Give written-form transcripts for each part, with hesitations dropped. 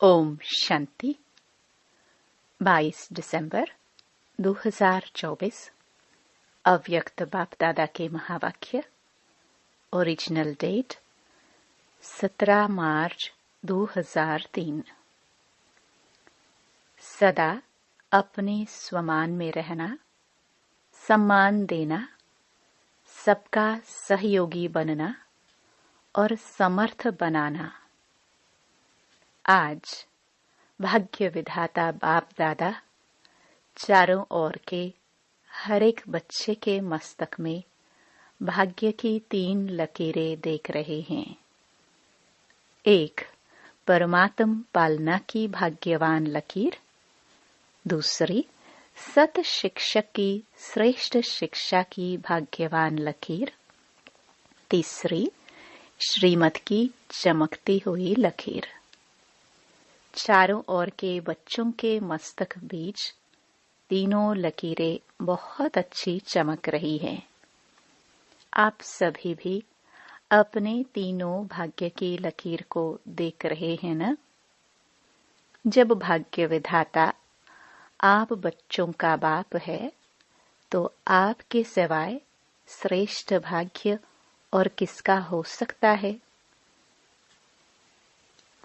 ओम शांति। 22 दिसंबर 2024 अव्यक्त बाप दादा के महावाक्य। ओरिजिनल डेट 17 मार्च 2003। सदा अपने स्वमान में रहना, सम्मान देना, सबका सहयोगी बनना और समर्थ बनाना। आज भाग्य विधाता बाप दादा चारों ओर के हर एक बच्चे के मस्तक में भाग्य की 3 लकीरें देख रहे हैं। एक, परमात्म पालना की भाग्यवान लकीर। दूसरी, सत शिक्षक की श्रेष्ठ शिक्षा की भाग्यवान लकीर। तीसरी, श्रीमत की चमकती हुई लकीर। चारों ओर के बच्चों के मस्तक बीच तीनों लकीरें बहुत अच्छी चमक रही हैं। आप सभी भी अपने तीनों भाग्य की लकीर को देख रहे हैं ना? जब भाग्य विधाता आप बच्चों का बाप है, तो आपके सिवाय श्रेष्ठ भाग्य और किसका हो सकता है?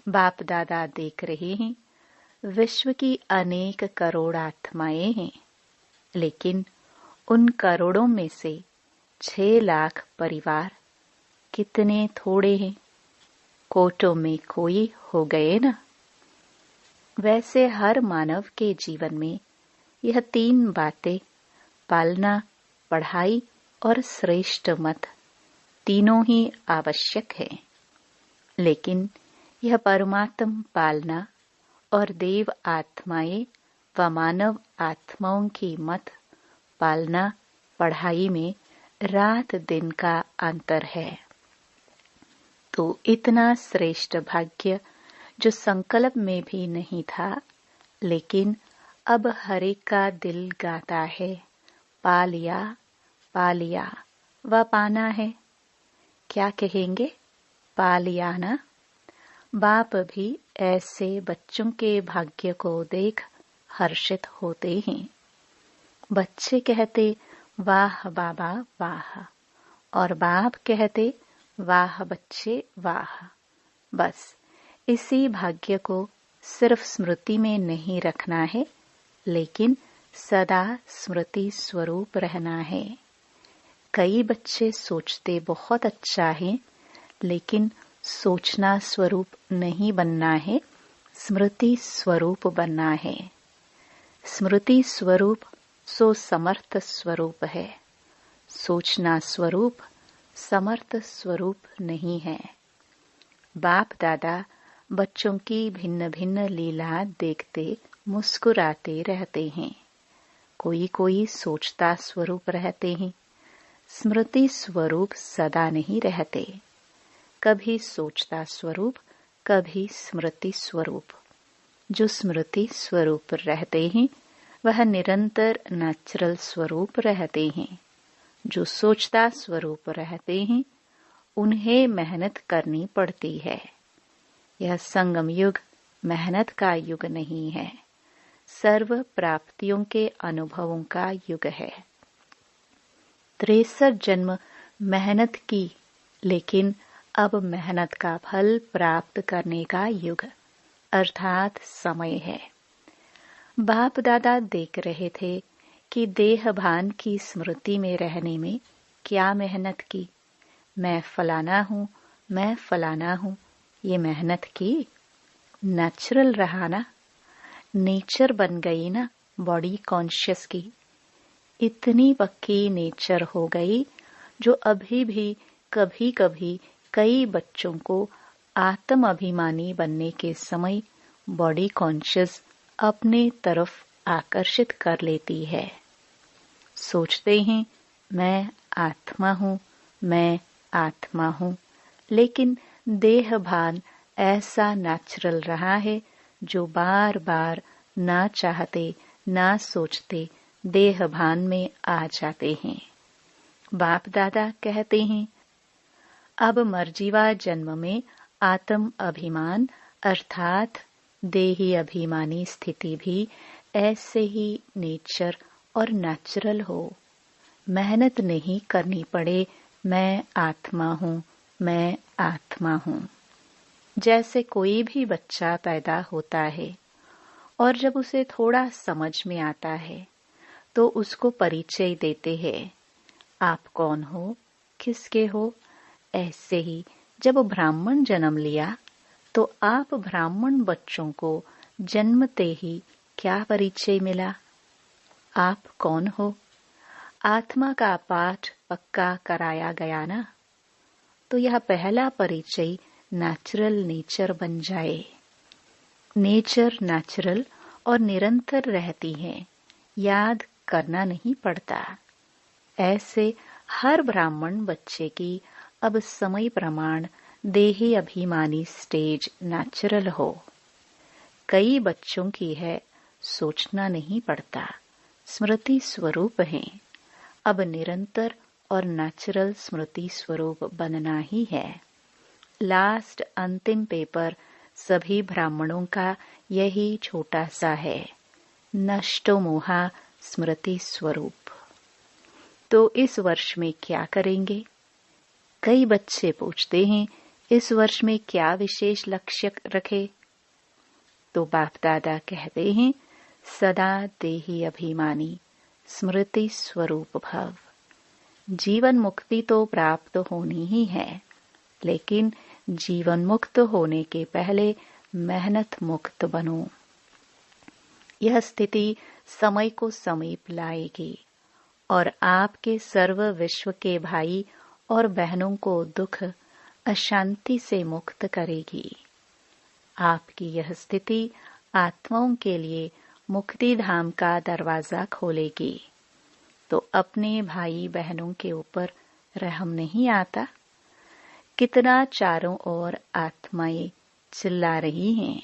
बाप दादा देख रहे हैं, विश्व की अनेक करोड़ आत्माएं हैं, लेकिन उन करोड़ों में से 6 लाख परिवार कितने थोड़े हैं। कोटों में कोई हो गए ना। वैसे हर मानव के जीवन में यह 3 बातें, पालना, पढ़ाई और श्रेष्ठ मत, तीनों ही आवश्यक है। लेकिन यह परमात्म पालना और देव आत्माएं व मानव आत्माओं की मत पालना पढ़ाई में रात दिन का अंतर है। तो इतना श्रेष्ठ भाग्य जो संकल्प में भी नहीं था, लेकिन अब हर एक का दिल गाता है, पा लिया व पाना है। क्या कहेंगे? पा लिया ना। बाप भी ऐसे बच्चों के भाग्य को देख हर्षित होते हैं। बच्चे कहते वाह बाबा वाह, और बाप कहते वाह बच्चे वाह। बस इसी भाग्य को सिर्फ स्मृति में नहीं रखना है, लेकिन सदा स्मृति स्वरूप रहना है। कई बच्चे सोचते बहुत अच्छा है, लेकिन सोचना स्वरूप नहीं बनना है, स्मृति स्वरूप बनना है। स्मृति स्वरूप सो समर्थ स्वरूप है। सोचना स्वरूप समर्थ स्वरूप नहीं है। बाप दादा बच्चों की भिन्न भिन्न लीला देखते मुस्कुराते रहते हैं। कोई कोई सोचता स्वरूप रहते हैं, स्मृति स्वरूप सदा नहीं रहते। कभी सोचता स्वरूप, कभी स्मृति स्वरूप। जो स्मृति स्वरूप रहते हैं, वह निरंतर नेचुरल स्वरूप रहते हैं। जो सोचता स्वरूप रहते हैं, उन्हें मेहनत करनी पड़ती है। यह संगम युग मेहनत का युग नहीं है, सर्व प्राप्तियों के अनुभवों का युग है। 63 जन्म मेहनत की, लेकिन अब मेहनत का फल प्राप्त करने का युग अर्थात समय है। बाप दादा देख रहे थे कि देह भान की स्मृति में रहने में क्या मेहनत की। मैं फलाना हूँ, मैं फलाना हूँ, ये मेहनत की। नेचुरल रहा ना, नेचर बन गई ना बॉडी कॉन्शियस की। इतनी पक्की नेचर हो गई जो अभी भी कभी कभी कई बच्चों को आत्म अभिमानी बनने के समय बॉडी कॉन्शियस अपने तरफ आकर्षित कर लेती है। सोचते हैं मैं आत्मा हूँ, मैं आत्मा हूँ, लेकिन देह भान ऐसा नेचुरल रहा है जो बार बार ना चाहते ना सोचते देह भान में आ जाते हैं। बाप दादा कहते हैं, अब मर्जीवा जन्म में आत्म अभिमान अर्थात देही अभिमानी स्थिति भी ऐसे ही नेचर और नेचुरल हो। मेहनत नहीं करनी पड़े, मैं आत्मा हूँ, मैं आत्मा हूँ। जैसे कोई भी बच्चा पैदा होता है और जब उसे थोड़ा समझ में आता है तो उसको परिचय देते हैं, आप कौन हो, किसके हो। ऐसे ही जब ब्राह्मण जन्म लिया तो आप ब्राह्मण बच्चों को जन्मते ही क्या परिचय मिला, आप कौन हो। आत्मा का पाठ पक्का कराया गया ना, तो यह पहला परिचय नेचुरल नेचर बन जाए। नेचर नेचुरल और निरंतर रहती है, याद करना नहीं पड़ता। ऐसे हर ब्राह्मण बच्चे की अब समय प्रमाण देही अभिमानी स्टेज नेचुरल हो। कई बच्चों की है, सोचना नहीं पड़ता, स्मृति स्वरूप है। अब निरंतर और नेचुरल स्मृति स्वरूप बनना ही है। लास्ट अंतिम पेपर सभी ब्राह्मणों का यही छोटा सा है, नष्टो मोहा स्मृति स्वरूप। तो इस वर्ष में क्या करेंगे? कई बच्चे पूछते हैं, इस वर्ष में क्या विशेष लक्ष्य रखे? तो बाप दादा कहते हैं, सदा देही अभिमानी स्मृति स्वरूप भव। जीवन मुक्ति तो प्राप्त होनी ही है, लेकिन जीवन मुक्त होने के पहले मेहनत मुक्त बनो। यह स्थिति समय को समीप लाएगी और आपके सर्व विश्व के भाई और बहनों को दुख अशांति से मुक्त करेगी। आपकी यह स्थिति आत्माओं के लिए मुक्ति धाम का दरवाजा खोलेगी। तो अपने भाई बहनों के ऊपर रहम नहीं आता? कितना चारों ओर आत्माएं चिल्ला रही हैं,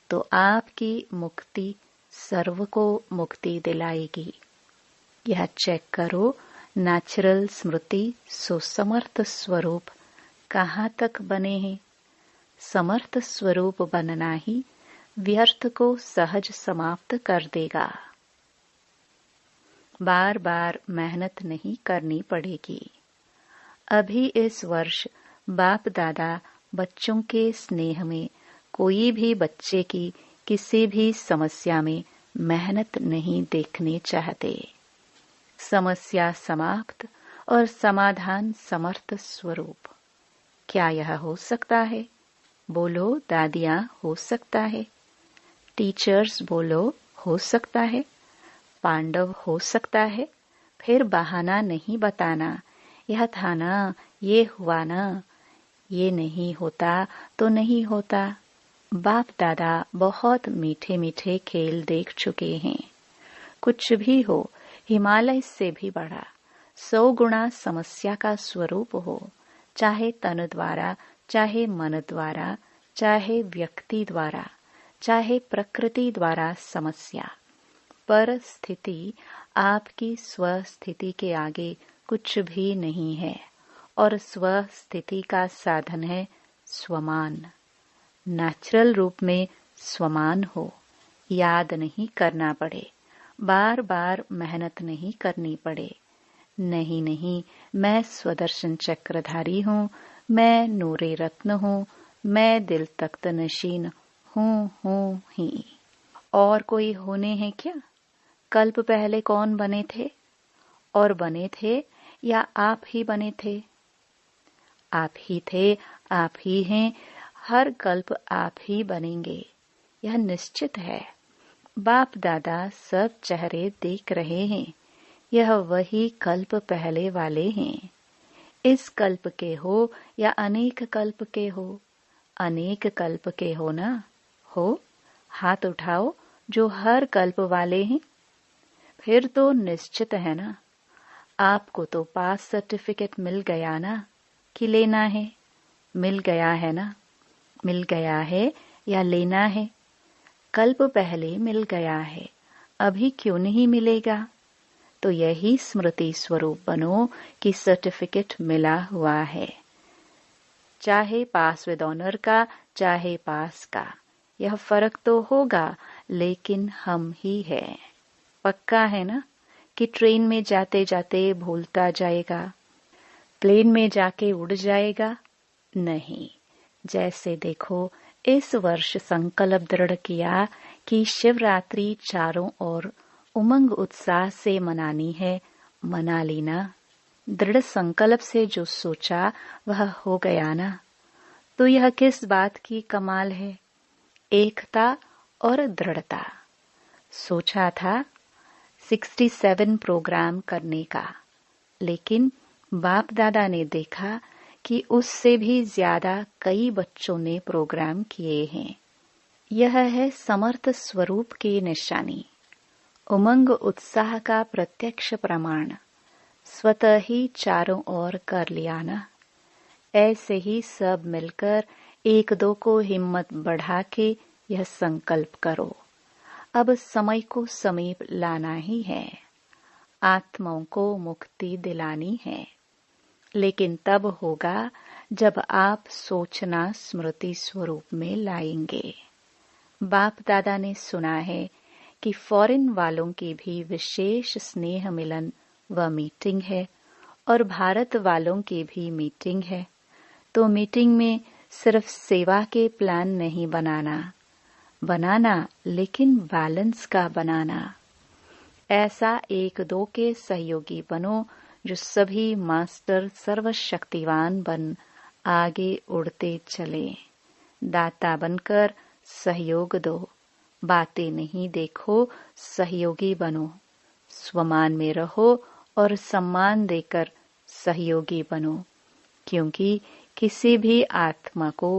तो आपकी मुक्ति सर्व को मुक्ति दिलाएगी। यह चेक करो, नेचुरल स्मृति सो समर्थ स्वरूप कहाँ तक बने हैं। समर्थ स्वरूप बनना ही व्यर्थ को सहज समाप्त कर देगा। बार बार मेहनत नहीं करनी पड़ेगी। अभी इस वर्ष बाप दादा बच्चों के स्नेह में कोई भी बच्चे की किसी भी समस्या में मेहनत नहीं देखने चाहते। समस्या समाप्त और समाधान समर्थ स्वरूप। क्या यह हो सकता है? बोलो दादियाँ, हो सकता है। टीचर्स बोलो, हो सकता है। पांडव हो सकता है। फिर बहाना नहीं बताना, यह था ना, ये हुआ ना, ये नहीं होता तो नहीं होता। बाप दादा बहुत मीठे मीठे खेल देख चुके हैं। कुछ भी हो, हिमालय से भी बड़ा 100 गुणा समस्या का स्वरूप हो, चाहे तन द्वारा, चाहे मन द्वारा, चाहे व्यक्ति द्वारा, चाहे प्रकृति द्वारा समस्या, पर स्थिति आपकी स्वस्थिति के आगे कुछ भी नहीं है और स्वस्थिति का साधन है स्वमान। नेचुरल रूप में स्वमान हो, याद नहीं करना पड़े, बार बार मेहनत नहीं करनी पड़े। नहीं नहीं, मैं स्वदर्शन चक्रधारी हूँ, मैं नूरे रत्न हूँ, मैं दिल तख्त नशीन हूँ ही। और कोई होने हैं क्या? कल्प पहले कौन बने थे? और बने थे या आप ही बने थे? आप ही थे, आप ही हैं, हर कल्प आप ही बनेंगे, यह निश्चित है। बाप दादा सब चेहरे देख रहे हैं, यह वही कल्प पहले वाले हैं। इस कल्प के हो या अनेक कल्प के हो, अनेक कल्प के हो ना? हो, हाथ उठाओ जो हर कल्प वाले हैं। फिर तो निश्चित है ना, आपको तो पास सर्टिफिकेट मिल गया ना, कि लेना है? मिल गया है ना? मिल गया है या लेना है? कल्प पहले मिल गया है, अभी क्यों नहीं मिलेगा? तो यही स्मृति स्वरूप बनो कि सर्टिफिकेट मिला हुआ है, चाहे पास विद ऑनर का, चाहे पास का, यह फर्क तो होगा, लेकिन हम ही है। पक्का है ना कि ट्रेन में जाते जाते भूलता जाएगा, प्लेन में जाके उड़ जाएगा? नहीं। जैसे देखो, इस वर्ष संकल्प दृढ़ किया कि शिवरात्रि चारों ओर उमंग उत्साह से मनानी है, मना लेना। दृढ़ संकल्प से जो सोचा वह हो गया ना। तो यह किस बात की कमाल है? एकता और दृढ़ता। सोचा था 67 प्रोग्राम करने का, लेकिन बाप दादा ने देखा कि उससे भी ज्यादा कई बच्चों ने प्रोग्राम किए हैं। यह है समर्थ स्वरूप की निशानी, उमंग उत्साह का प्रत्यक्ष प्रमाण। स्वतः ही चारों ओर कर लिया ना। ऐसे ही सब मिलकर एक दो को हिम्मत बढ़ा के यह संकल्प करो, अब समय को समीप लाना ही है, आत्माओं को मुक्ति दिलानी है। लेकिन तब होगा जब आप सोचना स्मृति स्वरूप में लाएंगे। बाप दादा ने सुना है कि फॉरेन वालों की भी विशेष स्नेह मिलन व मीटिंग है, और भारत वालों की भी मीटिंग है। तो मीटिंग में सिर्फ सेवा के प्लान नहीं बनाना, लेकिन बैलेंस का बनाना। ऐसा एक दो के सहयोगी बनो जो सभी मास्टर सर्वशक्तिवान बन आगे उड़ते चले। दाता बनकर सहयोग दो, बातें नहीं देखो, सहयोगी बनो। स्वमान में रहो और सम्मान देकर सहयोगी बनो, क्योंकि किसी भी आत्मा को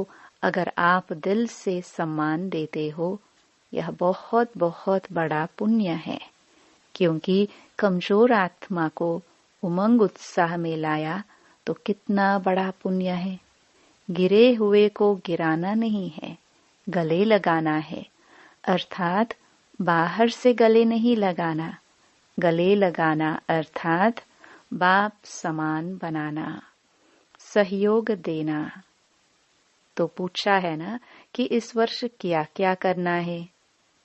अगर आप दिल से सम्मान देते हो, यह बहुत बहुत बड़ा पुण्य है। क्योंकि कमजोर आत्मा को उमंग उत्साह में लाया तो कितना बड़ा पुण्य है। गिरे हुए को गिराना नहीं है, गले लगाना है। अर्थात बाहर से गले नहीं लगाना, गले लगाना अर्थात बाप समान बनाना, सहयोग देना। तो पूछा है ना कि इस वर्ष क्या क्या करना है?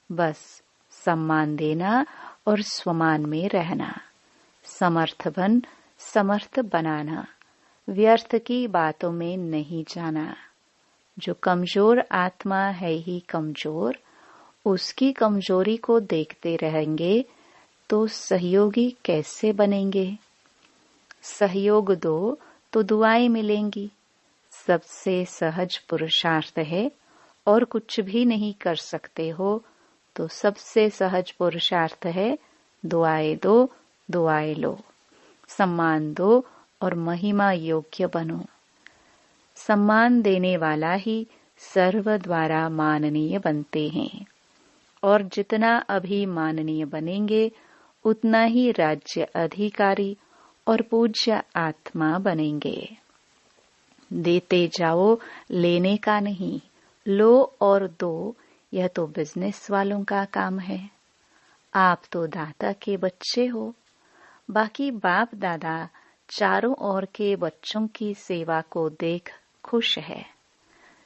बस सम्मान देना और स्वमान में रहना, समर्थ बन समर्थ बनाना, व्यर्थ की बातों में नहीं जाना। जो कमजोर आत्मा है ही कमजोर, उसकी कमजोरी को देखते रहेंगे तो सहयोगी कैसे बनेंगे? सहयोग दो तो दुआएं मिलेंगी। सबसे सहज पुरुषार्थ है, और कुछ भी नहीं कर सकते हो तो सबसे सहज पुरुषार्थ है दुआएं दो, दुआएं लो, सम्मान दो और महिमा योग्य बनो। सम्मान देने वाला ही सर्व द्वारा माननीय बनते हैं, और जितना अभी माननीय बनेंगे उतना ही राज्य अधिकारी और पूज्य आत्मा बनेंगे। देते जाओ, लेने का नहीं। लो और दो, यह तो बिजनेस वालों का काम है। आप तो दाता के बच्चे हो। बाकी बाप दादा चारों ओर के बच्चों की सेवा को देख खुश है।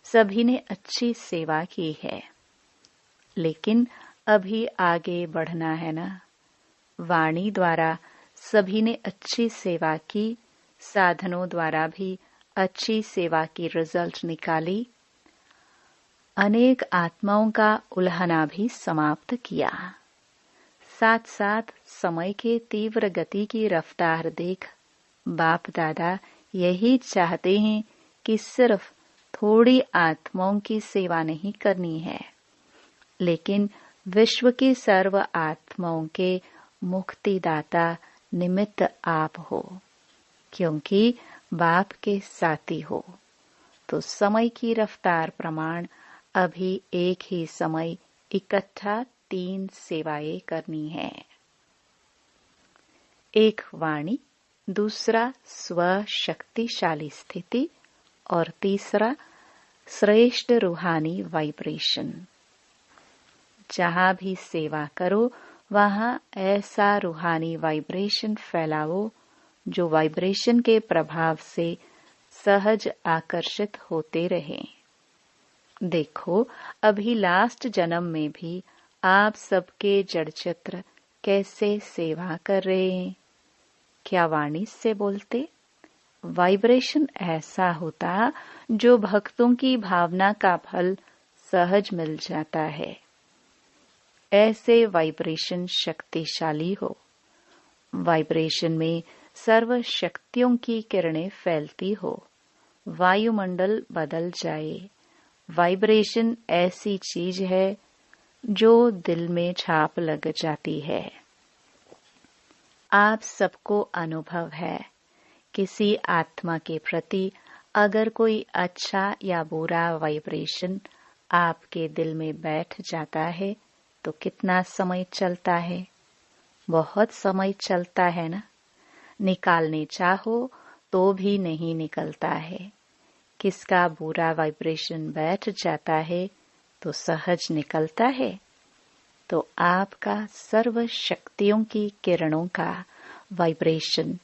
सभी ने अच्छी सेवा की है, लेकिन अभी आगे बढ़ना है ना। वाणी द्वारा सभी ने अच्छी सेवा की, साधनों द्वारा भी अच्छी सेवा की रिजल्ट निकाली। अनेक आत्माओं का उल्हना भी समाप्त किया। साथ साथ समय के तीव्र गति की रफ्तार देख बाप दादा यही चाहते हैं कि सिर्फ थोड़ी आत्माओं की सेवा नहीं करनी है, लेकिन विश्व की सर्व आत्माओं के मुक्तिदाता निमित्त आप हो। क्योंकि बाप के साथी हो, तो समय की रफ्तार प्रमाण अभी एक ही समय इकट्ठा 3 सेवाएं करनी है। एक वाणी, दूसरा स्व शक्तिशाली स्थिति, और तीसरा श्रेष्ठ रूहानी वाइब्रेशन। जहां भी सेवा करो वहां ऐसा रूहानी वाइब्रेशन फैलाओ जो वाइब्रेशन के प्रभाव से सहज आकर्षित होते रहे। देखो, अभी लास्ट जन्म में भी आप सबके जड़ चित्र कैसे सेवा कर रहे हैं। क्या वाणी से बोलते? वाइब्रेशन ऐसा होता जो भक्तों की भावना का फल सहज मिल जाता है। ऐसे वाइब्रेशन शक्तिशाली हो। वाइब्रेशन में सर्व शक्तियों की किरणें फैलती हो। वायुमंडल बदल जाए। वाइब्रेशन ऐसी चीज है जो दिल में छाप लग जाती है। आप सबको अनुभव है, किसी आत्मा के प्रति अगर कोई अच्छा या बुरा वाइब्रेशन आपके दिल में बैठ जाता है तो कितना समय चलता है? बहुत समय चलता है ना। निकालने चाहो तो भी नहीं निकलता है। किसका बुरा वाइब्रेशन बैठ जाता है तो सहज निकलता है। तो आपका सर्व शक्तियों की किरणों का वाइब्रेशन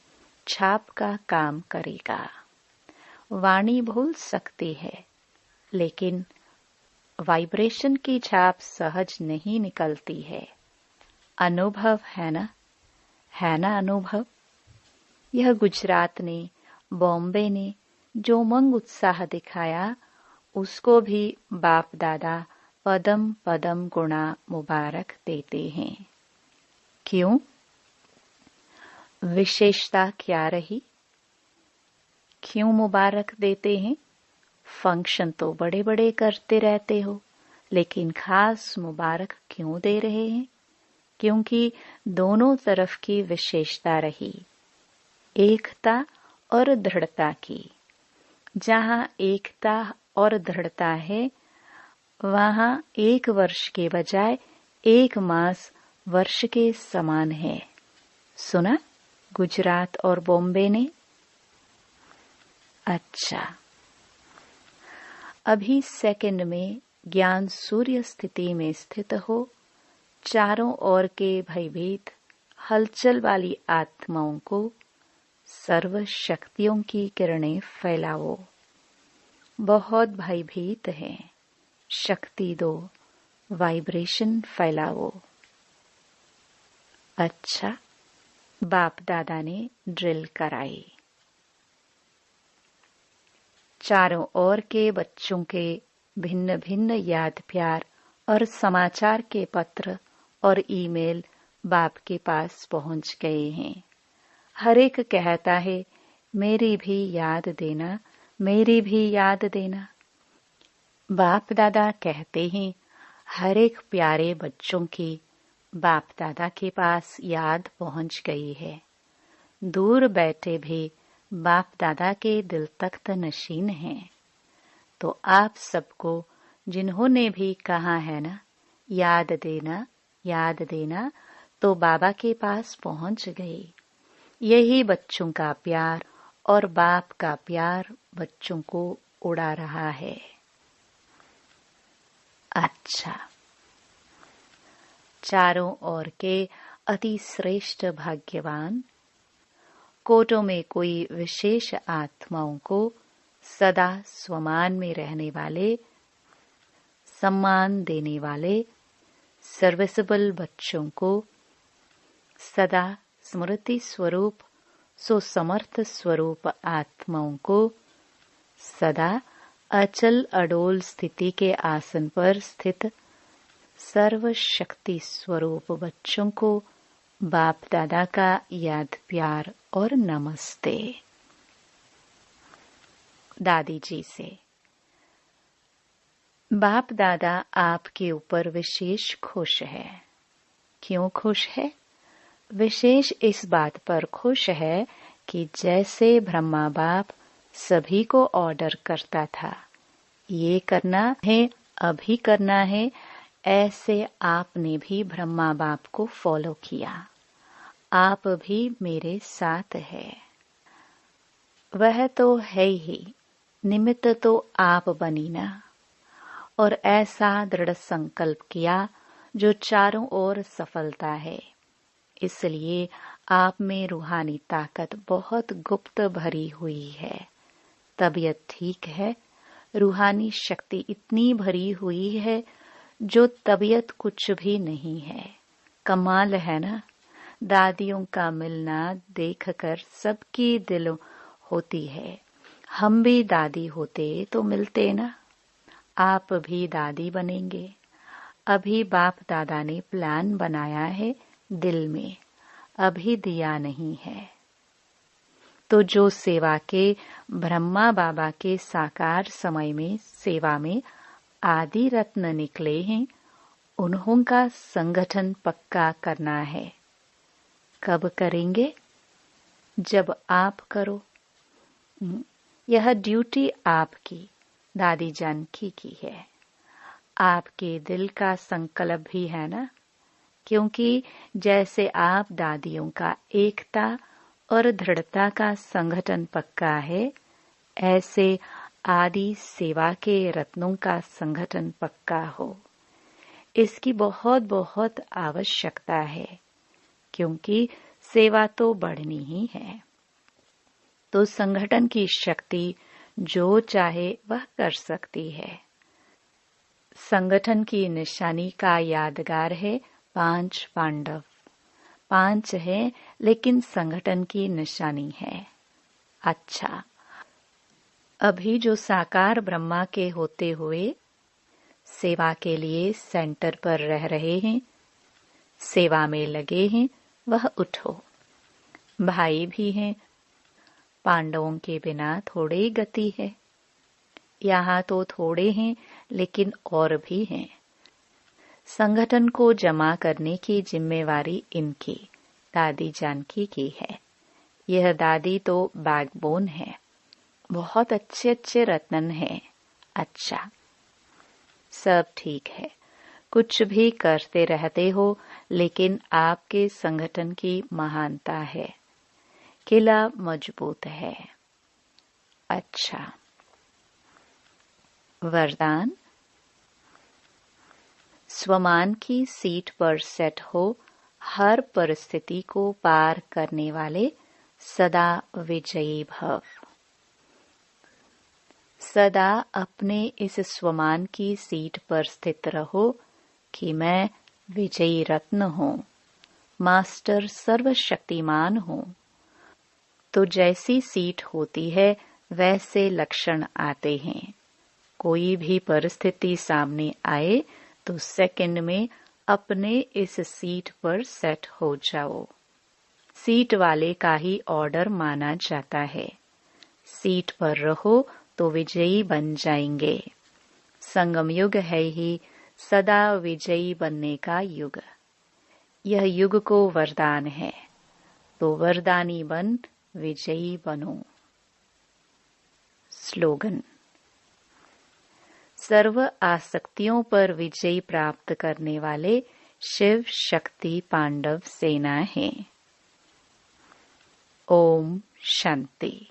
छाप का काम करेगा। वाणी भूल सकती है, लेकिन वाइब्रेशन की छाप सहज नहीं निकलती है। अनुभव है ना? है ना अनुभव? यह गुजरात ने, बॉम्बे ने जो उमंग उत्साह दिखाया, उसको भी बाप दादा पदम पदम गुणा मुबारक देते हैं। क्यों? विशेषता क्या रही? क्यों मुबारक देते हैं? फंक्शन तो बड़े बड़े करते रहते हो, लेकिन खास मुबारक क्यों दे रहे हैं? क्योंकि दोनों तरफ की विशेषता रही, एकता और दृढ़ता की। जहां एकता और दृढ़ता है, वहां 1 वर्ष के बजाय 1 मास वर्ष के समान है। सुना गुजरात और बॉम्बे ने? अच्छा, अभी सेकंड में ज्ञान सूर्य स्थिति में स्थित हो, चारों ओर के भयभीत हलचल वाली आत्माओं को सर्व शक्तियों की किरणें फैलाओ। बहुत भयभीत हैं, शक्ति दो, वाइब्रेशन फैलाओ। अच्छा, बाप दादा ने ड्रिल कराई। चारों ओर के बच्चों के भिन्न भिन्न याद प्यार और समाचार के पत्र और ईमेल बाप के पास पहुंच गए हैं। हर एक कहता है, मेरी भी याद देना, मेरी भी याद देना। बाप दादा कहते हैं, हर एक प्यारे बच्चों की बाप दादा के पास याद पहुंच गई है। दूर बैठे भी बाप दादा के दिल तख्त नशीन हैं। तो आप सबको जिन्होंने भी कहा है ना, याद देना, तो बाबा के पास पहुंच गए। यही बच्चों का प्यार और बाप का प्यार बच्चों को उड़ा रहा है। अच्छा, चारों ओर के अति श्रेष्ठ भाग्यवान, कोटों में कोई विशेष आत्माओं को सदा स्वमान में रहने वाले, सम्मान देने वाले, सर्विसेबल बच्चों को सदा स्मृति स्वरूप, सुसमर्थ स्वरूप आत्माओं को सदा अचल अडोल स्थिति के आसन पर स्थित सर्व शक्ति स्वरूप बच्चों को बाप दादा का याद प्यार और नमस्ते। दादी जी से, बाप दादा आपके ऊपर विशेष खुश है। क्यों खुश है? विशेष इस बात पर खुश है कि जैसे ब्रह्मा बाप सभी को ऑर्डर करता था, ये करना है, अभी करना है, ऐसे आपने भी ब्रह्मा बाप को फॉलो किया। आप भी मेरे साथ है। वह तो है ही, निमित्त तो आप बनी ना। और ऐसा दृढ़ संकल्प किया जो चारों ओर सफलता है। इसलिए आप में रूहानी ताकत बहुत गुप्त भरी हुई है। तबीयत ठीक है रूहानी शक्ति इतनी भरी हुई है जो तबीयत कुछ भी नहीं है। कमाल है ना। दादियों का मिलना देखकर सबकी दिल होती है। हम भी दादी होते तो मिलते ना। आप भी दादी बनेंगे। अभी बाप दादा ने प्लान बनाया है दिल में, अभी दिया नहीं है। तो जो सेवा के ब्रह्मा बाबा के साकार समय में सेवा में आदि रत्न निकले हैं, उन्हों का संगठन पक्का करना है। कब करेंगे? जब आप करो। यह ड्यूटी आपकी, दादी जानकी की है। आपके दिल का संकल्प भी है ना, क्योंकि जैसे आप दादियों का एकता और दृढ़ता का संगठन पक्का है, ऐसे आदि सेवा के रत्नों का संगठन पक्का हो। इसकी बहुत बहुत आवश्यकता है, क्योंकि सेवा तो बढ़नी ही है। तो संगठन की शक्ति जो चाहे वह कर सकती है। संगठन की निशानी का यादगार है 5 पांडव। 5 है लेकिन संगठन की निशानी है। अच्छा, अभी जो साकार ब्रह्मा के होते हुए सेवा के लिए सेंटर पर रह रहे हैं, सेवा में लगे हैं, वह उठो। भाई भी हैं। पांडवों के बिना थोड़े गति है। यहाँ तो थोड़े हैं लेकिन और भी हैं। संगठन को जमा करने की जिम्मेवारी इनकी, दादी जानकी की है। यह दादी तो बैकबोन है। बहुत अच्छे अच्छे रत्न हैं। अच्छा, सब ठीक है। कुछ भी करते रहते हो, लेकिन आपके संगठन की महानता है। किला मजबूत है। अच्छा, वरदान। स्वमान की सीट पर सेट हो, हर परिस्थिति को पार करने वाले सदा विजयी भव। सदा अपने इस स्वमान की सीट पर स्थित रहो कि मैं विजयी रत्न हूँ, मास्टर सर्वशक्तिमान हूँ। तो जैसी सीट होती है वैसे लक्षण आते हैं। कोई भी परिस्थिति सामने आए तो सेकंड में अपने इस सीट पर सेट हो जाओ। सीट वाले का ही ऑर्डर माना जाता है। सीट पर रहो तो विजयी बन जाएंगे। संगम युग है ही सदा विजयी बनने का युग। यह युग को वरदान है, तो वरदानी बन विजयी बनो। स्लोगन। सर्व आसक्तियों पर विजय प्राप्त करने वाले शिव शक्ति पांडव सेना है। ओम शांति।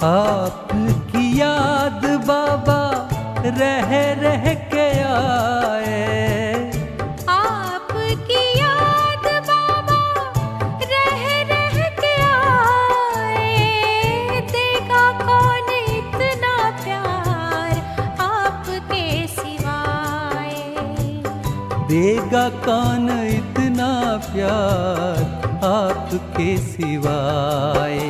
आपकी याद बाबा रह रह के आए। आपकी याद बाबा रह रह के आए। देगा कौन इतना प्यार आपके सिवाय। देगा कौन इतना प्यार आपके सिवाय।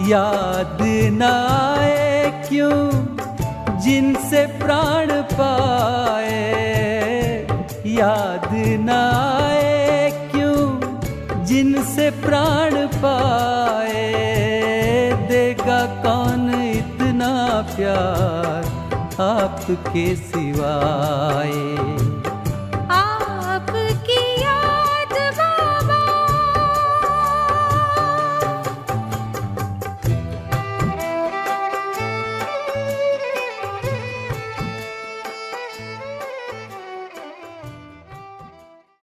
याद न आए क्यों जिनसे प्राण पाए, याद न आए क्यों जिनसे प्राण पाए। देगा कौन इतना प्यार आपके सिवाय।